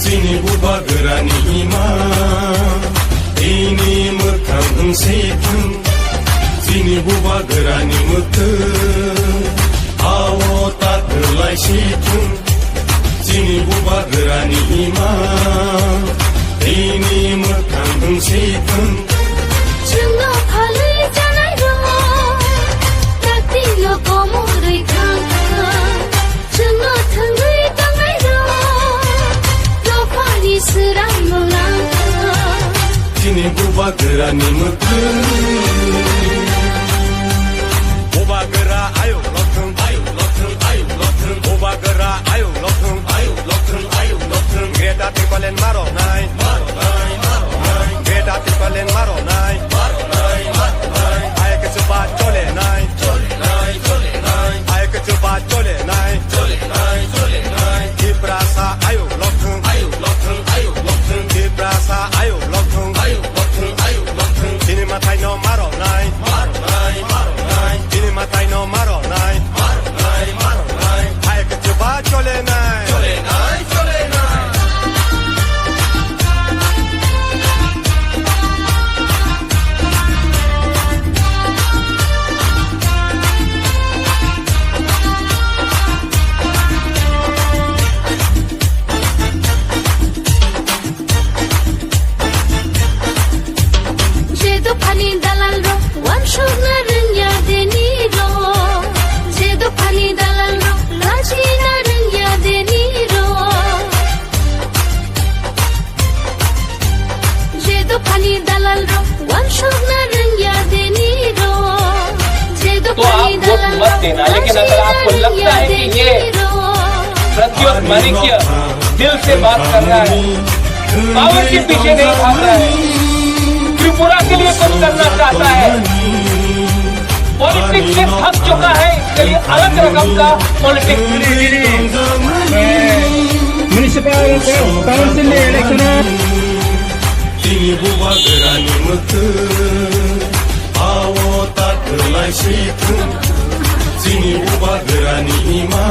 जोंनि बुबा गोरानि मा दैनि मोखां होंसेथों जोंनि बुबा गोरानि मोखो आवता होलायसेथों जोंनि बुबा गोरानि मा दैनि मोखां होंसेथों जोंना फालै जानाय दङ दाख्लिल' गमरै थांखा जोंना थोंगै दांनाय दङ दफानि सोरां मोलांखा जोंनि बुबा गोरानि मोखो बुबा गोरा आयौ लथों आयौ लथों आयौ लथों बुबा गोरा आयौ लथों आयौ लथों आयौ लथों ग्रेटा टिपालेन मारनाय मारनाय मारनाय ग्रेटा टिपालेन मारनाय मारनाय मारनाय आयके चुबा चलेनाय चलेनाय चलेनाय आयके चुबा चलेनाय चलेनाय चलेनाय दिप्रासा आयौ लथों आयौ लथों आयौ लथों दिप्रासा आयौ लथों आयौ लथों आयौ लथों दिनै माथाय न मारनाय मारनाय मारनाय दिनै माथाय न मारनाय मारनाय मारनाय आयके चुबा चलेनाय चलेनाय चलेनाय 제도 판이 달랄로 완성나 른야 데니로 제도 판이 달랄로 라지나 른야 데니로 제도 판이 달랄로 완성나 른야 데니로 제도 तो आप 판이 वोट मत देना, लेकिन अगर आपको लगता है कि ये प्रत्युत माणिक्य दिल से बात कर रहा है, पावर के पीछे नहीं भाग रहा है, त्रिपुरा के लिए कुछ करना चाहता है, पॉलिटिक्स से थक चुका है, इसके लिए अलग रकम का पॉलिटिक्स म्युनिसिपल काउंसिल इलेक्शन जोंनि बुबा गोरानि मोखो आवता होलायसेथों जोंनि बुबा गोरानि मा